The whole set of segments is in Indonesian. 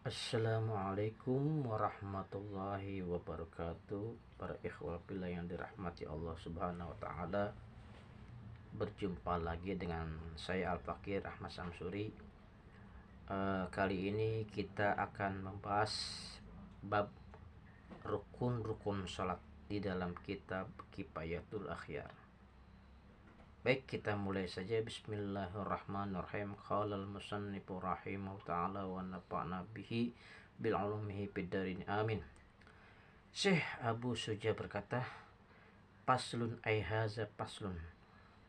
Assalamualaikum warahmatullahi wabarakatuh. Para ikhwah fillah yang dirahmati Allah Subhanahu wa taala. Berjumpa lagi dengan saya Al-Fakir Ahmad Samsuri. Kali ini kita akan membahas bab rukun-rukun salat di dalam kitab Kifayatul Akhyar. Baik, kita mulai saja. Bismillahirrahmanirrahim. Qalal musannifu rahimahu ta'ala wa nafa'na bihi bil ulumihi fid darin amin. Syekh Abu Suja berkata, Paslun ay haza paslun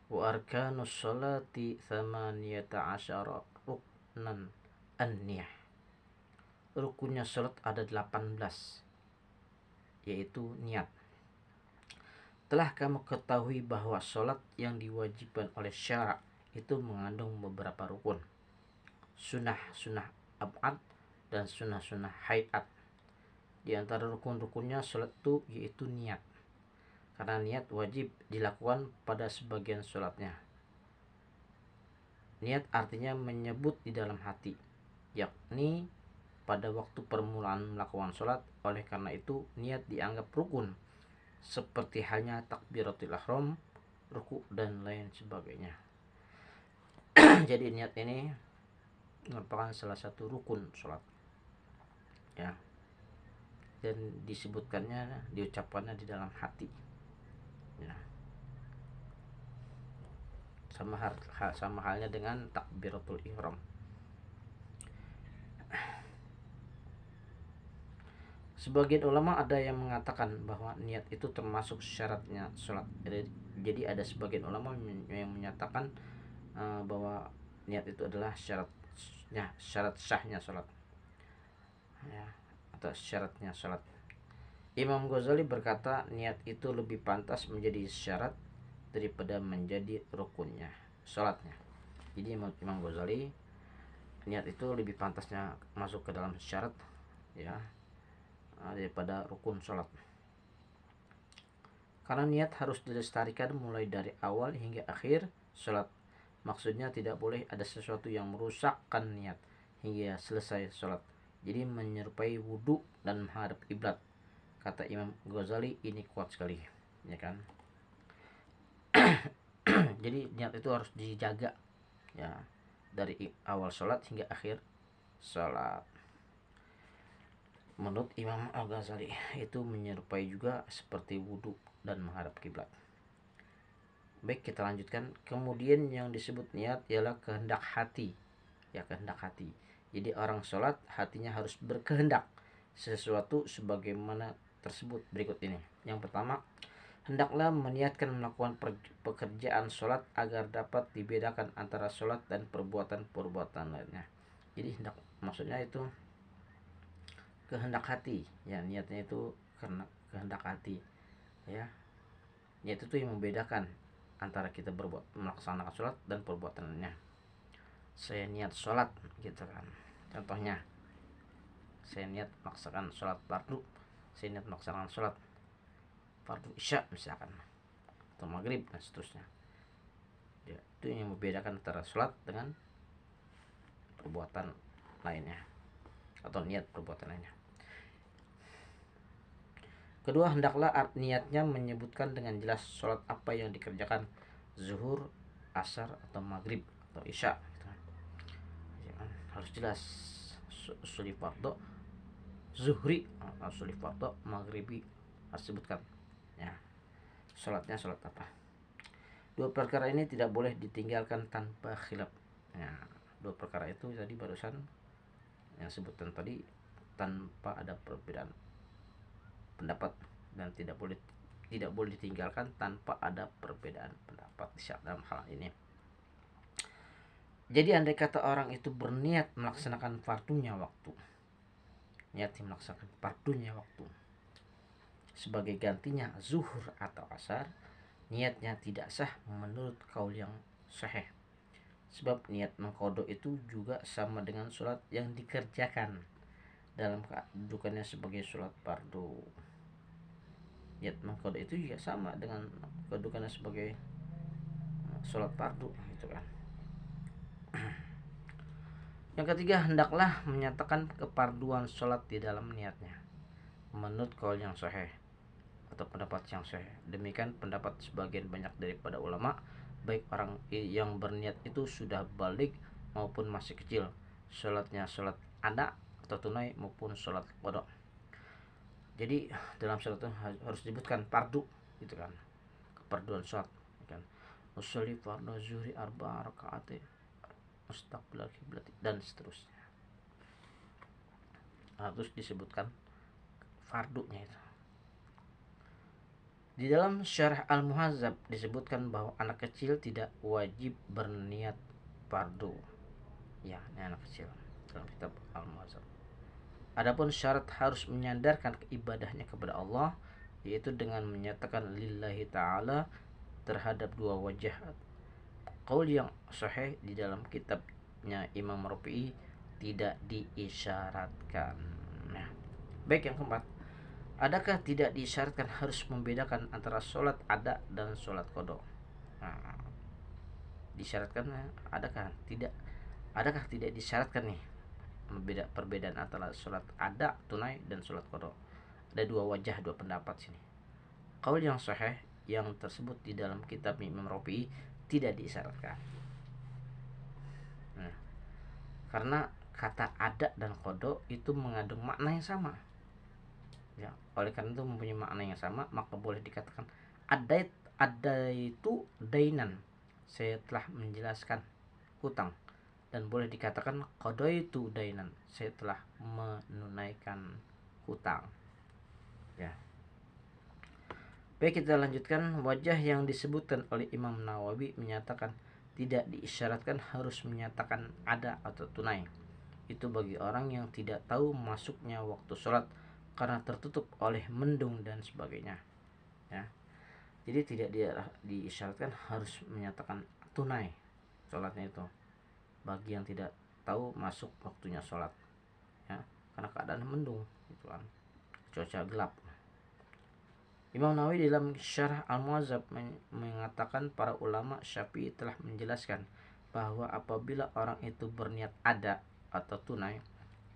wa arkanus salati thamaniyata asyara ruknan an-niyah. Rukunnya salat ada 18, yaitu niat. Telah kamu ketahui bahwa sholat yang diwajibkan oleh syarak itu mengandung beberapa rukun, sunnah-sunnah ab'ad dan sunnah-sunnah hayat. Di antara rukun-rukunnya sholat itu yaitu niat, karena niat wajib dilakukan pada sebagian sholatnya. Niat artinya menyebut di dalam hati, yakni pada waktu permulaan melakukan sholat. Oleh karena itu niat dianggap rukun, seperti halnya takbiratul ihram, ruku dan lain sebagainya. Jadi niat ini merupakan salah satu rukun sholat, ya, dan disebutkannya, diucapkannya di dalam hati, ya. Sama halnya dengan takbiratul ihram. Sebagian ulama ada yang mengatakan bahwa niat itu termasuk syaratnya sholat. Jadi ada sebagian ulama yang menyatakan bahwa niat itu adalah syarat sahnya sholat, ya, atau syaratnya sholat. Imam Ghazali berkata niat itu lebih pantas menjadi syarat daripada menjadi rukunnya sholatnya. Jadi Imam Ghazali, niat itu lebih pantasnya masuk ke dalam syarat, ya, daripada rukun sholat, karena niat harus dilestarikan mulai dari awal hingga akhir sholat. Maksudnya tidak boleh ada sesuatu yang merusakkan niat hingga selesai sholat. Jadi menyerupai wudhu dan menghadap kiblat. Kata Imam Ghazali ini kuat sekali, ya kan. Jadi niat itu harus dijaga, ya, dari awal sholat hingga akhir sholat. Menurut Imam Al-Ghazali itu menyerupai juga seperti wudhu dan menghadap kiblat. Baik, kita lanjutkan. Kemudian yang disebut niat ialah kehendak hati, ya, kehendak hati. Jadi orang sholat hatinya harus berkehendak sesuatu sebagaimana tersebut berikut ini. Yang pertama, hendaklah meniatkan melakukan pekerjaan sholat agar dapat dibedakan antara sholat dan perbuatan-perbuatan lainnya. Jadi hendak, maksudnya itu kehendak hati, ya, niatnya itu karena kehendak hati, ya. Niat itu yang membedakan antara kita melaksanakan sholat dan perbuatannya. Saya niat sholat, gitu kan. Contohnya, saya niat melaksanakan sholat fardu, saya niat melaksanakan sholat fardu isya misalkan, atau maghrib dan seterusnya. Ya, itu yang membedakan antara sholat dengan perbuatan lainnya atau niat perbuatan lainnya. Kedua, hendaklah niatnya menyebutkan dengan jelas sholat apa yang dikerjakan, zuhur, asar, atau maghrib, atau isya. Harus jelas. Sholih fardu, zuhri, sholih fardu, maghribi, harus sebutkan, ya, sholatnya sholat apa. Dua perkara ini tidak boleh ditinggalkan tanpa khilaf. Ya, dua perkara itu tadi barusan yang sebutan tadi tanpa ada perbedaan pendapat, dan tidak boleh ditinggalkan tanpa ada perbedaan pendapat dalam hal ini. Jadi andai kata orang itu berniat melaksanakan fardunya waktu, sebagai gantinya zuhur atau asar, niatnya tidak sah menurut kaul yang sahih. Sebab niat mengqadha itu juga sama dengan sholat yang dikerjakan dalam kedudukannya sebagai sholat fardu. Niat mengqadha itu juga sama dengan kedudukannya sebagai sholat fardu, gitu kan. Yang ketiga, hendaklah menyatakan keparduan sholat di dalam niatnya menurut qaul yang sahih atau pendapat yang sahih. Demikian pendapat sebagian banyak daripada ulama, baik orang yang berniat itu sudah balik maupun masih kecil, sholatnya sholat ada atau tunai maupun sholat qada. Jadi dalam sholat itu harus disebutkan fardu gitu kan, keparduan sholat kan. Usolli fardhu zuhri arba'a rakaat mustaqbil kiblat dan seterusnya. Harus disebutkan fardunya itu. Di dalam Syarah Al-Muhadzab disebutkan bahwa anak kecil tidak wajib berniat fardu. Ya, ini anak kecil dalam kitab Al-Muhadzab. Adapun syarat harus menyandarkan ibadahnya kepada Allah, yaitu dengan menyatakan lillahi ta'ala terhadap dua wajah. Qaul yang sahih di dalam kitabnya Imam Rafi'i tidak diisyaratkan. Nah, baik, yang keempat, adakah tidak disyaratkan harus membedakan antara sholat ada dan sholat qada? Nah, disyaratkan adakah tidak? Adakah tidak disyaratkan nih perbedaan antara sholat ada tunai dan sholat qada? Ada dua wajah, dua pendapat sini. Qaul yang sahih yang tersebut di dalam kitab Imam Rafi'i tidak disyaratkan. Nah, karena kata ada dan qada itu mengandung makna yang sama. Ya, oleh karena itu mempunyai makna yang sama, maka boleh dikatakan ada itu dainan, saya telah menjelaskan hutang, dan boleh dikatakan qada itu dainan, saya telah menunaikan hutang. Ya. Baik, kita lanjutkan. Wajah yang disebutkan oleh Imam Nawawi menyatakan tidak diisyaratkan harus menyatakan ada atau tunai. Itu bagi orang yang tidak tahu masuknya waktu sholat karena tertutup oleh mendung dan sebagainya. Ya. Jadi tidak diisyaratkan harus menyatakan tunai sholatnya itu bagi yang tidak tahu masuk waktunya sholat. Ya, karena keadaan mendung, gitu kan, cuaca gelap. Imam Nawawi dalam Syarah Al-Muhadzab mengatakan para ulama Syafi'i telah menjelaskan bahwa apabila orang itu berniat ada atau tunai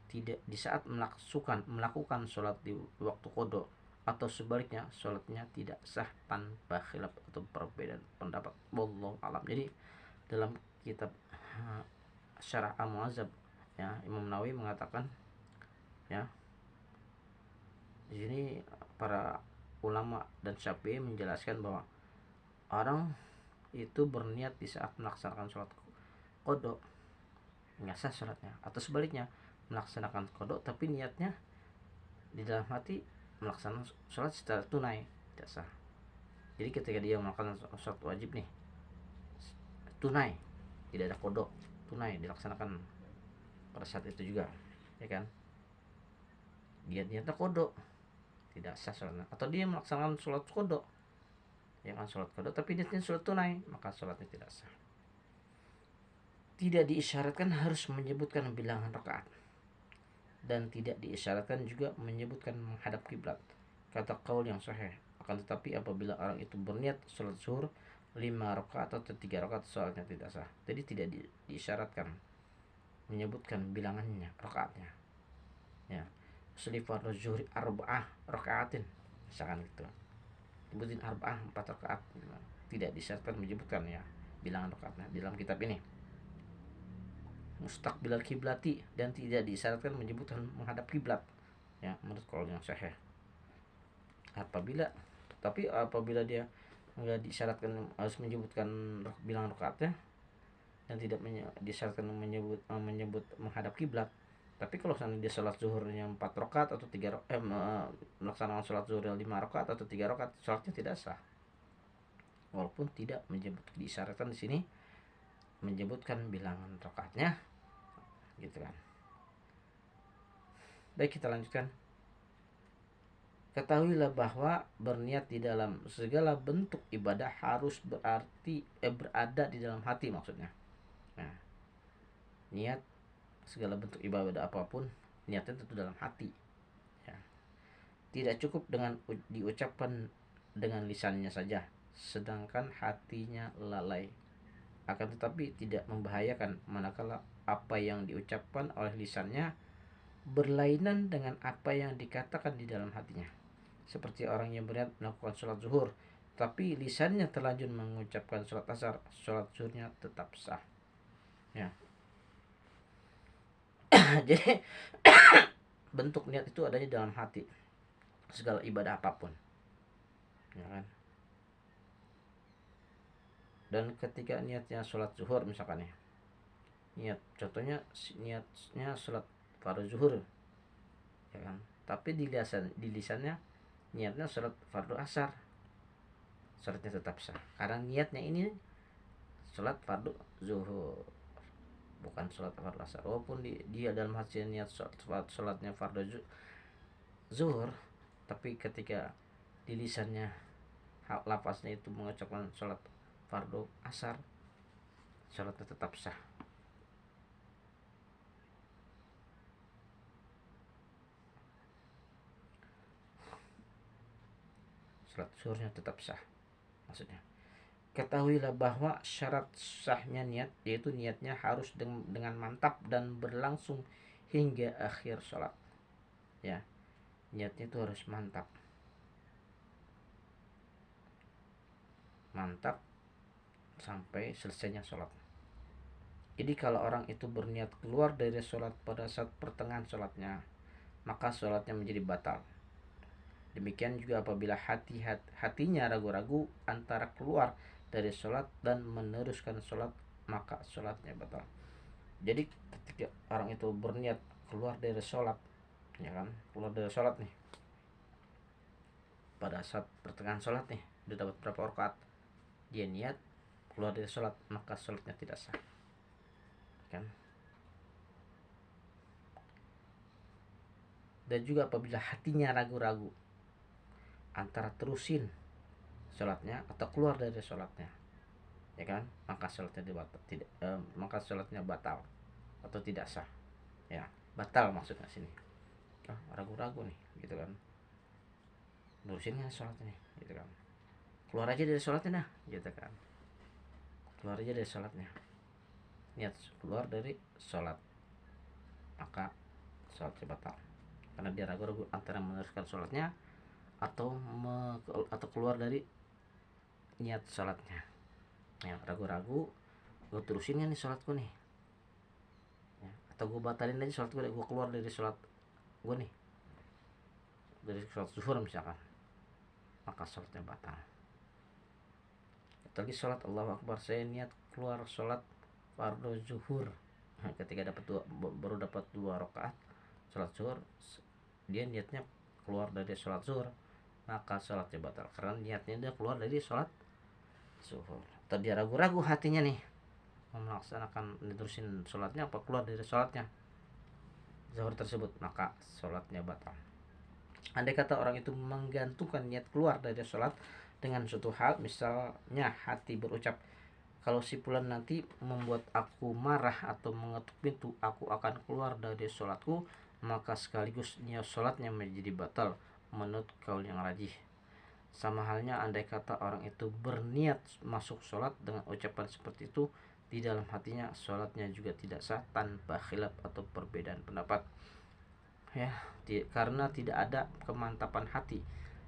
tidak di saat melakukan sholat di waktu qada atau sebaliknya sholatnya tidak sah tanpa khilaf atau perbedaan pendapat. Wallahu alam. Jadi dalam kitab Syarah Al-Muhadzab, ya, Imam Nawawi mengatakan, ya, di sini para ulama dan Syafi'i menjelaskan bahwa orang itu berniat di saat melaksanakan sholat qada nggak sah sholatnya, atau sebaliknya melaksanakan qada tapi niatnya di dalam hati melaksanakan sholat secara tunai, tidak sah. Jadi ketika dia melakukan sholat wajib nih tunai, tidak ada qada, tunai dilaksanakan pada saat itu juga, ya kan, dia niatnya qada tidak sah sholatnya. Atau dia melaksanakan sholat qada, ya kan, sholat qada tapi niatnya sholat tunai, maka sholatnya tidak sah. Tidak diisyaratkan harus menyebutkan bilangan rakaat dan tidak diisyaratkan juga menyebutkan menghadap kiblat, kata qaul yang sahih. Akan tetapi apabila orang itu berniat sholat zuhur 5 rakaat atau 3 rakaat, sholatnya tidak sah. Jadi tidak diisyaratkan menyebutkan bilangannya rakaatnya. Ya, Selifar zuhri arba'ah rakaatin, misalkan gitu, sebutin arba'ah 4 rakaat, tidak disyaratkan menyebutkan ya bilangan rakaatnya di dalam kitab ini. Mustaqbilal kiblati, dan tidak disyaratkan menyebutkan menghadap kiblat, ya, menurut qaul yang sahih. Apabila dia enggak disyaratkan harus menyebutkan bilangan rakaatnya dan tidak disyaratkan menyebut menghadap kiblat, tapi kalau misalnya dia sholat zuhurnya 4 rakaat atau 3 rakaat, melaksanakan sholat zuhur 5 rakaat atau 3 rakaat, sholatnya tidak sah. Walaupun tidak disyaratkan di sini menyebutkan bilangan rakaatnya, gitu kan. Baik, kita lanjutkan. Ketahuilah bahwa berniat di dalam segala bentuk ibadah harus berada di dalam hati, maksudnya. Nah, niat segala bentuk ibadah apapun, niatnya tentu dalam hati, ya. Tidak cukup dengan diucapkan dengan lisannya saja sedangkan hatinya lalai. Akan tetapi tidak membahayakan manakala apa yang diucapkan oleh lisannya berlainan dengan apa yang dikatakan di dalam hatinya. Seperti orang yang berniat melakukan sholat zuhur, tapi lisannya terlanjur mengucapkan sholat asar, sholat zuhurnya tetap sah. Ya. Jadi bentuk niat itu adanya dalam hati, segala ibadah apapun, ya kan. Dan ketika niatnya sholat zuhur misalkan ya, niat contohnya niatnya sholat fardu zuhur, ya kan, tapi di lisannya niatnya sholat fardu asar, sholatnya tetap sah karena niatnya ini sholat fardu zuhur, bukan sholat fardu asar. Walaupun dia dalam hati niat sholatnya fardu zuhur, tapi ketika di lisannya lafaznya itu mengucapkan sholat fardu asar, sholatnya tetap sah. Sholat zuhurnya tetap sah maksudnya. Ketahuilah bahwa syarat sahnya niat yaitu niatnya harus dengan mantap dan berlangsung hingga akhir sholat. Ya, niatnya itu harus mantap sampai selesainya sholat. Jadi kalau orang itu berniat keluar dari sholat pada saat pertengahan sholatnya, maka sholatnya menjadi batal. Demikian juga apabila hatinya ragu-ragu antara keluar dari sholat dan meneruskan sholat, maka sholatnya batal. Jadi ketika orang itu berniat keluar dari sholat, ya kan, keluar dari sholat nih, pada saat pertengahan sholat nih, udah dapat berapa rakaat, dia niat keluar dari sholat, maka sholatnya tidak sah, kan. Dan juga apabila hatinya ragu-ragu antara terusin sholatnya atau keluar dari sholatnya, ya kan, maka sholatnya maka sholatnya batal atau tidak sah. Ya, batal maksudnya sini. Ragu-ragu nih, gitu kan. Terusin kan sholatnya nih, gitu kan. Keluar aja dari sholatnya dah, gitu kan. Keluar aja dari sholatnya. Niat keluar dari sholat, maka sholatnya batal. Karena dia ragu-ragu antara meneruskan sholatnya atau keluar dari niat sholatnya. Ya, ragu-ragu, gue terusin nih sholatku nih, ya, atau gue batalin aja sholat gue keluar dari sholat gue nih, dari sholat zuhur misalkan, maka sholatnya batal. Lagi sholat Allahu Akbar, saya niat keluar sholat fardu zuhur, ketika baru dapat 2 rakaat sholat zuhur, dia niatnya keluar dari sholat zuhur, maka sholatnya batal karena niatnya dia keluar dari sholat zuhur. Atau dia ragu-ragu hatinya nih mau melaksanakan diterusin sholatnya apa keluar dari sholatnya zuhur tersebut, maka sholatnya batal. Andai kata orang itu menggantungkan niat keluar dari sholat dengan suatu hal, misalnya hati berucap, kalau si fulan nanti membuat aku marah atau mengetuk pintu, aku akan keluar dari sholatku, maka sekaligus niat sholatnya menjadi batal menurut kaul yang rajih. Sama halnya andai kata orang itu berniat masuk sholat dengan ucapan seperti itu, di dalam hatinya sholatnya juga tidak sah tanpa khilaf atau perbedaan pendapat. Ya, karena tidak ada kemantapan hati.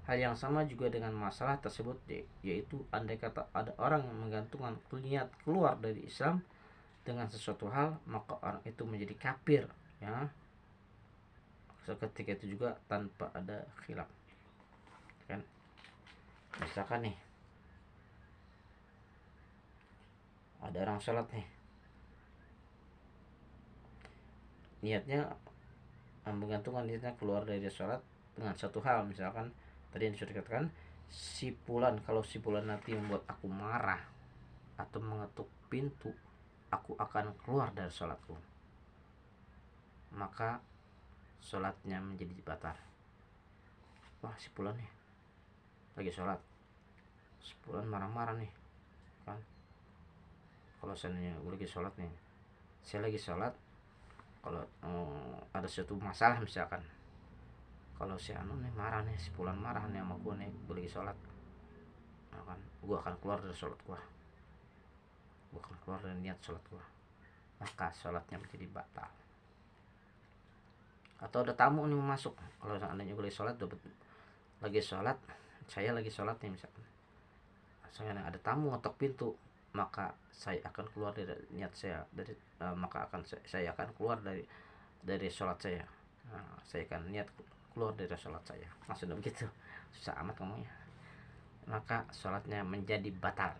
Hal yang sama juga dengan masalah tersebut, yaitu andai kata ada orang yang menggantungkan niat keluar dari Islam dengan sesuatu hal, maka orang itu menjadi kafir, ya. Seketika itu juga tanpa ada khilaf, kan. Misalkan nih ada orang sholat nih, niatnya menggantungkan niatnya keluar dari sholat dengan satu hal, misalkan tadi yang sudah dikatakan, si fulan, kalau si fulan nanti membuat aku marah atau mengetuk pintu, aku akan keluar dari sholatku, maka sholatnya menjadi batal. Wah, si fulan nih lagi sholat, si fulan marah-marah nih, kan. Kalau seandainya gue lagi sholat nih, saya lagi sholat, kalau ada suatu masalah misalkan, kalau si anu nih marah nih, si fulan marah nih sama gue nih, gue lagi sholat, nah kan, gue akan keluar dari sholat gue akan keluar dari niat sholat gue, maka sholatnya menjadi batal. Atau ada tamu nih masuk, kalau seandainya gue lagi sholat, saya lagi sholat nih misalkan, saya ada tamu ngetok pintu, maka saya akan keluar dari niat saya, saya akan keluar dari sholat saya. Saya akan niat keluar dari sholat saya, maksudnya begitu. Susah amat ngomongnya. Maka sholatnya menjadi batal.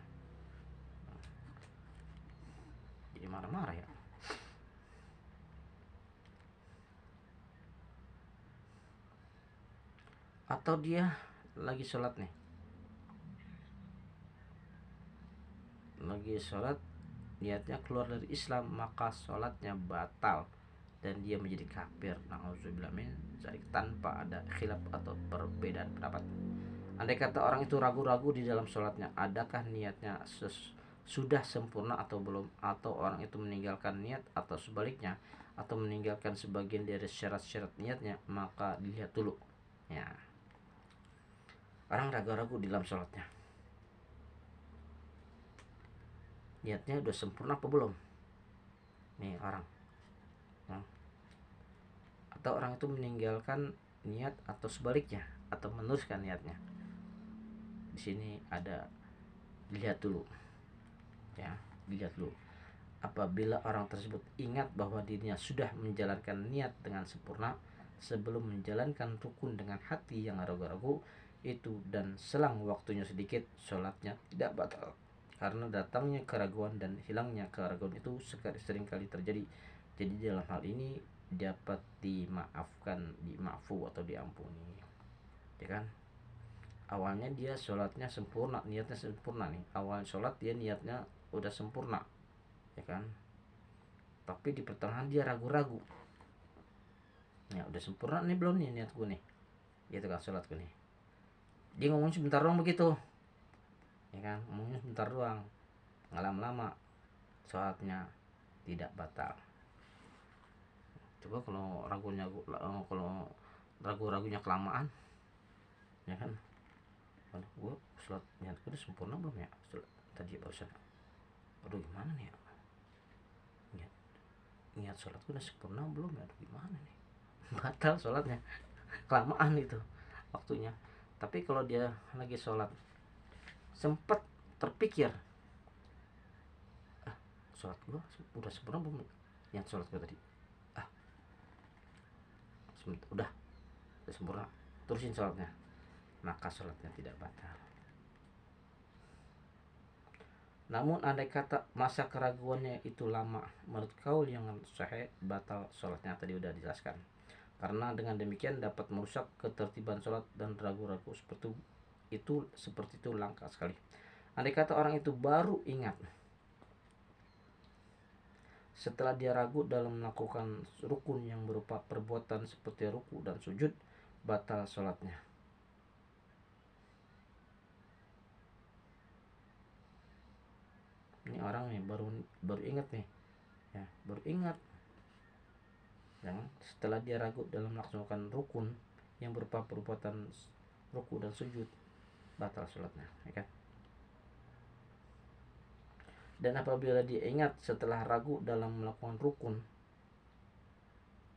Jadi marah-marah ya. Atau dia lagi sholat nih, niatnya keluar dari Islam, maka sholatnya batal dan dia menjadi kafir. Nauzubillah min dzalik, tanpa ada khilaf atau perbedaan pendapat. Andai kata orang itu ragu-ragu di dalam sholatnya, adakah niatnya sudah sempurna atau belum, atau orang itu meninggalkan niat atau sebaliknya, atau meninggalkan sebagian dari syarat-syarat niatnya, maka dilihat dulu ya. Orang ragu-ragu di dalam sholatnya, niatnya udah sempurna apa belum nih orang ya. Atau orang itu meninggalkan niat atau sebaliknya, atau meneruskan niatnya. Di sini ada, dilihat dulu ya, dilihat dulu. Apabila orang tersebut ingat bahwa dirinya sudah menjalankan niat dengan sempurna sebelum menjalankan rukun dengan hati yang ragu-ragu itu, dan selang waktunya sedikit, sholatnya tidak batal. Karena datangnya keraguan dan hilangnya keraguan itu seringkali terjadi. Jadi dalam hal ini dapat dimaafkan, dimaafu atau diampuni, ya kan. Awalnya dia sholatnya sempurna, niatnya sempurna nih, awal sholat dia niatnya udah sempurna, ya kan. Tapi di pertengahan dia ragu-ragu, ya udah sempurna nih belum nih niat gue nih, gitu kan, sholat gue nih. Dia ngomong sebentar doang begitu, ya kan, ngomongnya sebentar doang, nggak lama-lama sholatnya tidak batal. Coba kalau ragu-ragunya kelamaan, ya kan, aduh gue sholat niat gue udah sempurna belum ya tadi barusan, aduh gimana nih ya, niat sholat gue udah sempurna belum ya, aduh gimana nih, batal sholatnya, kelamaan itu waktunya. Tapi kalau dia lagi sholat sempat terpikir, sholat gue udah sempurna belum niat sholat gue tadi, udah sempurna, terusin sholatnya, maka sholatnya tidak batal. Namun andai kata masa keraguannya itu lama, menurut kaul yang sahih, batal sholatnya, tadi udah dijelaskan. Karena dengan demikian dapat merusak ketertiban sholat, dan ragu-ragu seperti itu langka sekali. Andai kata orang itu baru ingat setelah dia ragu dalam melakukan rukun yang berupa perbuatan seperti ruku dan sujud, batal sholatnya. Ini orang nih baru ingat nih ya, baru ingat ya, setelah dia ragu dalam melaksanakan rukun yang berupa perbuatan ruku dan sujud, batal sholatnya, ya kan. Dan apabila dia ingat setelah ragu dalam melakukan rukun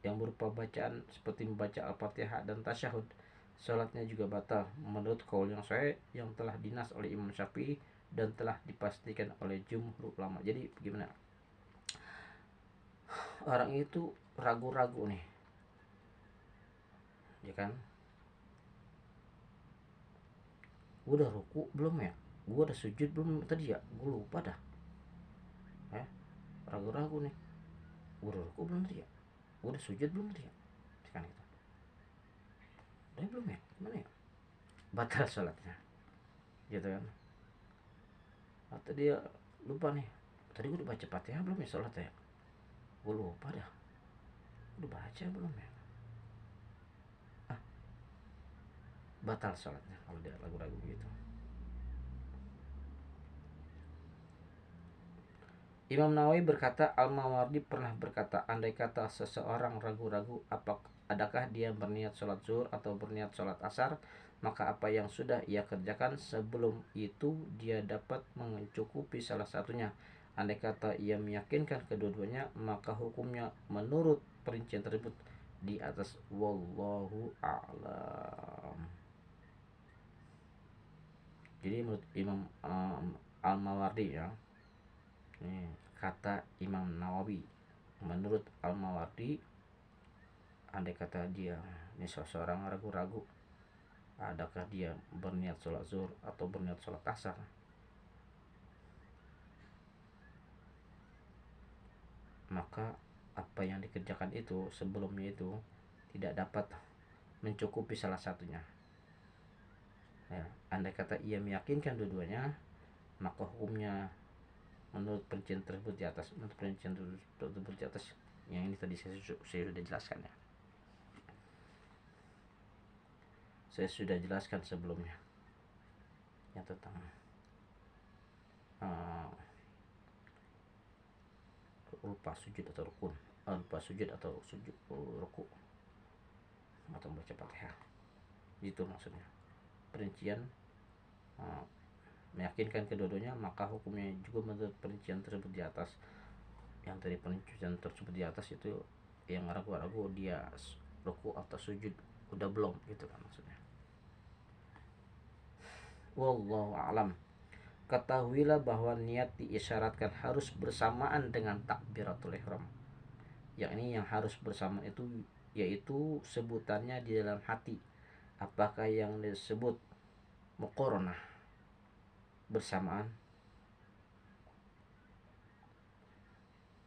yang berupa bacaan seperti membaca Al-Fatihah dan tasyahud, sholatnya juga batal menurut kaul yang sahih yang telah dinas oleh Imam Syafi'i dan telah dipastikan oleh jumhur ulama. Jadi bagaimana? Orang itu ragu-ragu nih, ya kan, gue udah ruku belum ya, gue udah sujud belum tadi ya, gue lupa dah ya, ragu-ragu nih, gue udah ruku belum tadi ya, gue udah sujud belum tadi ya, kan gitu, udah belum ya, gimana ya, batal sholatnya, gitu kan. Atau dia lupa nih, tadi gue udah baca Fatihah belum ya sholatnya, gue lupa dah, udah baca belum ya, batal sholatnya kalau dia ragu-ragu gitu. Imam Nawawi berkata, Al-Mawardi pernah berkata, andai kata seseorang ragu-ragu adakah dia berniat sholat zuhur atau berniat sholat asar, maka apa yang sudah ia kerjakan sebelum itu dia dapat mencukupi salah satunya. andai kata ia meyakinkan kedua-duanya, maka hukumnya menurut perincian tersebut di atas. Wallahu a'lam. Jadi menurut Imam Al-Mawardi ya, ini kata Imam Nawawi, menurut Al-Mawardi, andai kata dia ini seseorang ragu-ragu adakah dia berniat sholat zuhur atau berniat sholat asar, maka apa yang dikerjakan itu sebelumnya itu tidak dapat mencukupi salah satunya. Ya, andai kata ia meyakinkan dua-duanya, maka hukumnya menurut perincian tersebut di atas. Menurut perincian tersebut di atas yang ini tadi saya sudah jelaskan ya. Saya sudah jelaskan sebelumnya yang tentang lupa sujud atau rukun, lupa sujud atau sujud ruku atau baca Fatihah. Itu maksudnya. Perincian meyakinkan kedua-duanya, maka hukumnya juga menurut perincian tersebut di atas. Yang dari perincian tersebut di atas itu yang ragu-ragu dia ruku atau sujud udah belum, gitu kan maksudnya. Wallahu a'lam. Ketahuilah bahwa niat diisyaratkan harus bersamaan dengan takbiratul ihram. Yakni yang harus bersama itu yaitu sebutannya di dalam hati. Apakah yang disebut muqaranah bersamaan?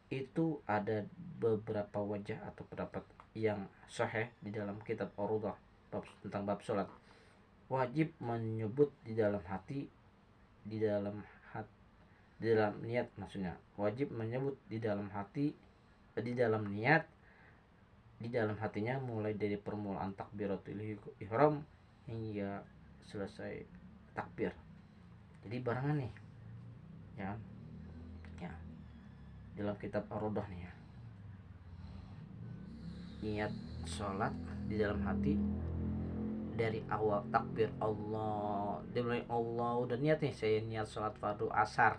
Itu ada beberapa wajah atau pendapat yang sahih di dalam kitab Ar-Rawdah tentang bab salat. Wajib menyebut di dalam hati, di dalam niat maksudnya. Wajib menyebut di dalam hati, di dalam niat, di dalam hatinya mulai dari permulaan takbiratul ihram hingga selesai takbir. Jadi barengan nih ya. Dalam kitab Ar-Rawdah nih ya. Niat sholat di dalam hati dari awal takbir Allah, dia mulai Allah udah niat nih, saya niat sholat fardu asar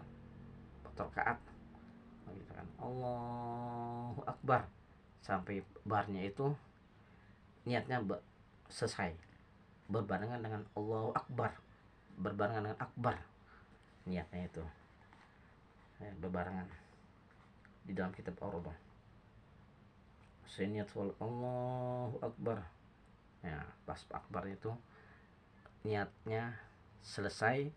4 rakaat gitu kan, Allahu Akbar, sampai barnya itu niatnya selesai berbarengan dengan Allahu Akbar, berbarengan dengan Akbar, niatnya itu berbarengan di dalam kitab Ar-Rawdah. Saya niat sholat Allahu Akbar, ya pas Akbar itu niatnya selesai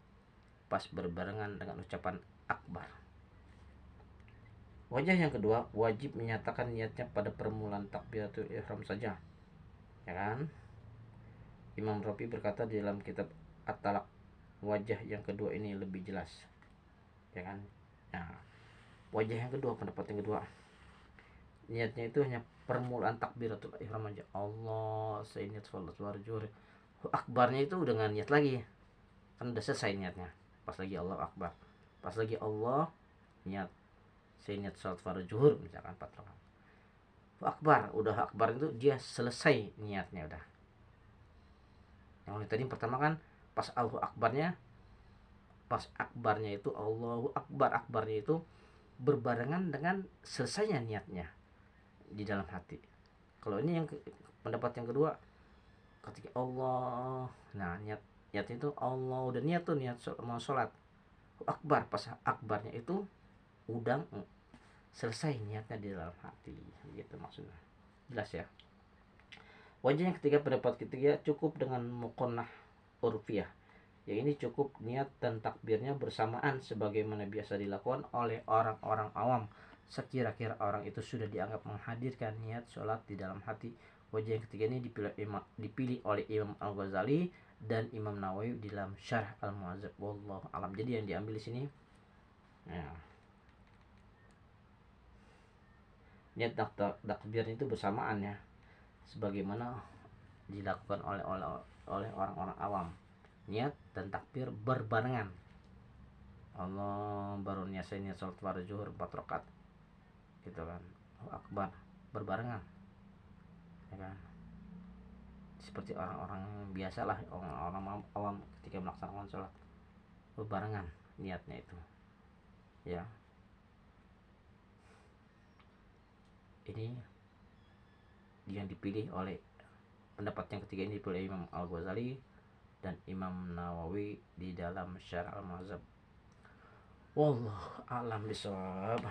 pas berbarengan dengan ucapan Akbar. Wajah yang kedua, wajib menyatakan niatnya pada permulaan takbiratul ihram saja, ya kan. Imam Rafi berkata di dalam kitab At-Talaq, wajah yang kedua ini lebih jelas, ya kan. Nah, wajah yang kedua, pendapat yang kedua, niatnya itu hanya permulaan takbiratul ihram aja. Allah, saya niat sholat zuhur. Akbarnya itu udah nggak niat lagi, kan udah selesai niatnya. Pas lagi Allah Akbar, pas lagi Allah niat, saya niat sholat fardu zuhur misalkan 4 rakaat. Akbar, udah Akbar itu dia selesai niatnya udah. Yang tadi pertama kan pas Allahu Akbarnya, pas Akbarnya itu Allahu Akbar, Akbarnya itu berbarengan dengan selesainya niatnya di dalam hati. Kalau ini yang pendapat yang kedua, ketika Allah, nah niatnya itu Allah udah niat tuh, niat mau sholat Akbar, pas Akbarnya itu udah selesai niatnya di dalam hati, gitu maksudnya. Jelas ya. Wajah yang ketiga, pendapat ketiga, cukup dengan muqannah urfiyah, ya ini cukup niat dan takbirnya bersamaan sebagaimana biasa dilakukan oleh orang-orang awam, sekira-kira orang itu sudah dianggap menghadirkan niat sholat di dalam hati. Wajah yang ketiga ini dipilih oleh Imam Al-Ghazali dan Imam Nawawi di dalam Syarh Al-Mu'adzab. Wallahu alam. Jadi yang diambil di sini ya, niat takbirnya itu bersamaan ya, sebagaimana dilakukan oleh orang-orang awam. Niat dan takbir berbarengan. Allah baru niat, saya niat sholat fardu zuhur 4 rakaat gitu kan, Akbar berbarengan, ya kan, seperti orang-orang biasa lah, orang-orang awam ketika melaksanakan sholat berbarengan niatnya itu ya. ini yang dipilih oleh pendapat yang ketiga ini dipilih Imam Al-Ghazali dan Imam Nawawi di dalam Syarah Al-Mazhab. Wallahu a'lam bishawab.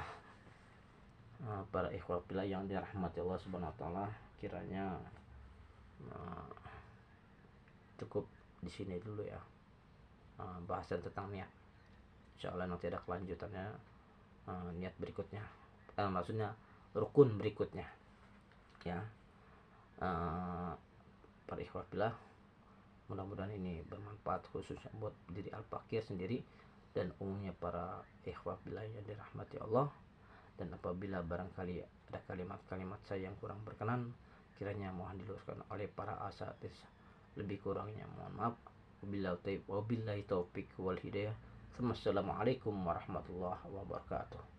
Para ikhwah fillah yang dirahmati Allah Subhanahu wa taala, kiranya cukup di sini dulu ya bahasan tentang niat. Insyaallah nanti ada kelanjutannya, niat berikutnya, maksudnya rukun berikutnya ya. Para ikhwah fillah, mudah-mudahan ini bermanfaat khususnya buat diri Al-Fakir sendiri dan umumnya para ikhwah fillah yang dirahmati Allah. Dan apabila barangkali ada kalimat-kalimat saya yang kurang berkenan, kiranya mohon diluruskan oleh para asatidz. Lebih kurangnya mohon maaf. Wabillahi taufiq wal hidayah. Wassalamualaikum warahmatullahi wabarakatuh.